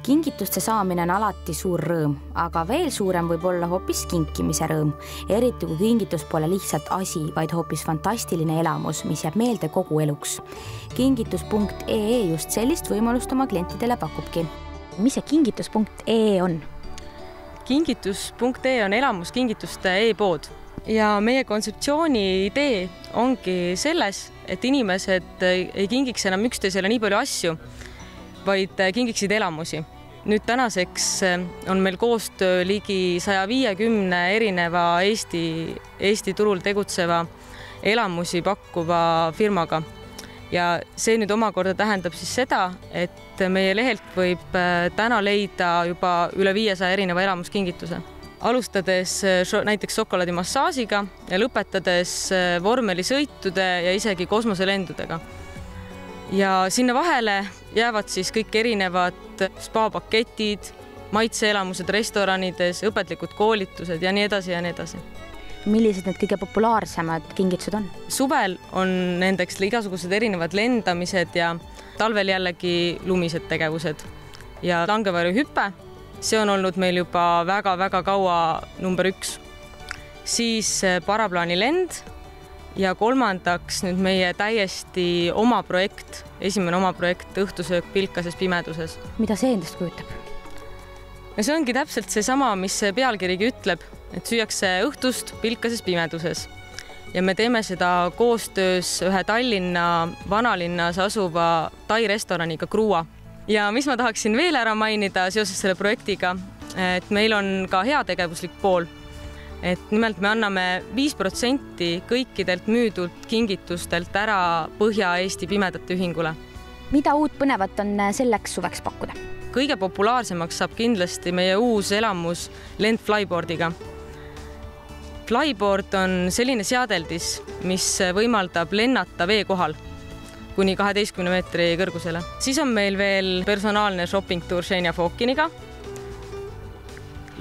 Kingituste saamine on alati suur rõõm, aga veel suurem võib olla hoopis kinkimise rõõm, eriti kui kingitus pole lihtsalt asi, vaid hoopis fantastiline elamus, mis jääb meelde kogu eluks. Kingitus.ee just sellist võimalust oma klientidele pakubki. Mis see kingitus.ee on? Kingitus.ee on elamuskingituste e-pood ja meie kontseptsiooni idee ongi selles, et inimesed ei kingiks enam üksteisele nii palju asju, vaid kingiksid elamusi. Nüüd tänaseks on meil koostöö ligi 150 erineva Eesti turul tegutseva elamusi pakkuva firmaga. Ja see nüüd omakorda tähendab siis seda, et meie lehelt võib täna leida juba üle 500 erineva elamuskingituse. Alustades näiteks šokolaadimassaažiga ja lõpetades vormelisõitude ja isegi kosmoselendudega. Ja sinna vahele jäävad siis kõik erinevad spa-paketid, maitseelamused restoranides, õpetlikud koolitused ja nii edasi ja nii edasi. Millised need kõige populaarsemad kingitused on? Suvel on nendeks igasugused erinevad lendamised ja talvel jällegi lumised tegevused. Ja langevarjuhüpe, see on olnud meil juba väga-väga kaua number 1. Siis paraplaanilend ja kolmandaks nüüd meie täiesti oma projekt, esimene oma projekt õhtusöök pilkases pimeduses. Mida see endast kujutab? Ja see ongi täpselt see sama, mis pealkirigi ütleb, et süüakse õhtust pilkases pimeduses. Ja me teeme seda koostöös ühe Tallinna vanalinnas asuva Tai restoraniga Krua. Ja mis ma tahaksin veel ära mainida seoses selle projektiga, et meil on ka heategevuslik pool. Et nimelt me anname 5% kõikidelt müüdult kingitustelt ära Põhja-Eesti Pimedate Ühingule. Mida uut põnevat on selleks suveks pakkuda? Kõige populaarsemaks saab kindlasti meie uus elamus lend flyboardiga. Flyboard on selline seadeldis, mis võimaldab lennata vee kohal kuni 12 meetri kõrgusele. Siis on meil veel personaalne shopping-tuur Xenia Fokiniga,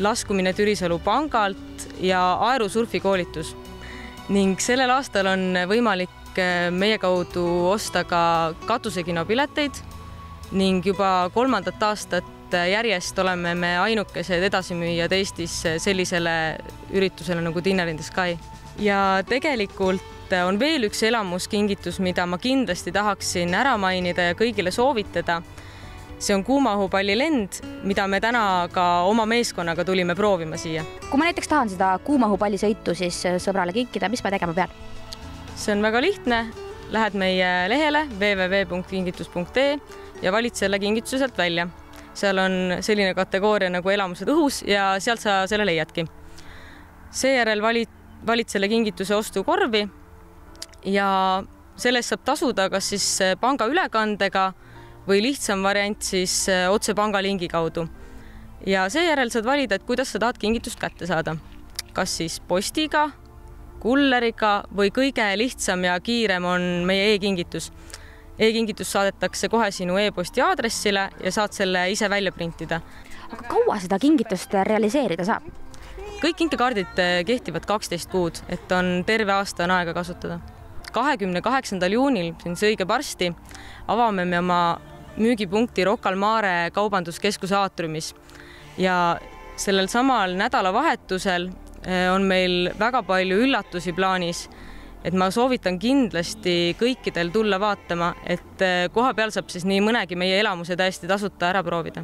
laskumine Türisalu pangalt ja aerusurfi koolitus. Ning sellel aastal on võimalik meie kaudu osta ka katusekinopileteid ning juba 3. aastat järjest oleme me ainukesed edasimüüjad Eestis sellisele üritusele nagu Dinner in the Sky. Ja tegelikult on veel üks elamuskingitus, mida ma kindlasti tahaksin ära mainida ja kõigile soovitada. See on kuumaõhupallilend, mida me täna ka oma meeskonnaga tulime proovima siia. Kui ma näiteks tahan seda kuumaõhupallisõitu siis sõbrale kinkida, mis ma tegema pean? See on väga lihtne. Lähed meie lehele www.kingitus.ee ja valid selle kingituse sealt välja. Seal on selline kategooria nagu elamused õhus ja sealt sa selle leiadki. Seejärel valid selle kingituse ostukorvi ja sellest saab tasuda kas siis panga ülekandega või lihtsam variant siis otse pangalingi kaudu. Ja seejärel saad valida, et kuidas sa tahad kingitust kätte saada. Kas siis postiga, kulleriga või kõige lihtsam ja kiirem on meie e-kingitus. E-kingitus saadetakse kohe sinu e-posti aadressile ja saad selle ise välja printida. Aga kaua seda kingitust realiseerida saab? Kõik kinkekaardid kehtivad 12 kuud, et on terve aasta on aega kasutada. 28. juunil, see õige varsti, avame me oma müügipunkti Rocca al Mare kaubanduskeskuse aatriumis. Ja sellel samal nädalavahetusel on meil väga palju üllatusi plaanis, et ma soovitan kindlasti kõikidel tulla vaatama, et koha peal saab siis nii mõnegi meie elamuse täiesti tasuta ära proovida.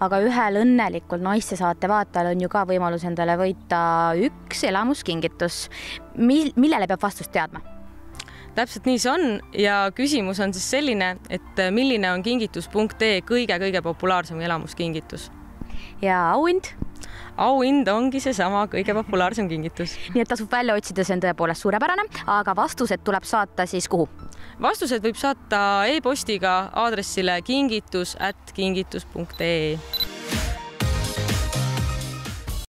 Aga ühel õnnelikul naistesaate vaatajal on ju ka võimalus endale võita üks elamuskingitus. Millele peab vastust teadma? Täpselt nii see on ja küsimus on siis selline, et milline on kingitus.ee kõige populaarsem elamuskingitus. Ja auhind? Auhind ongi see sama kõige populaarsem kingitus. Nii et tasub välja otsida, see on tõepoolest suurepärane, aga vastused tuleb saata siis kuhu? Vastused võib saata e-postiga aadressile kingitus@kingitus.ee.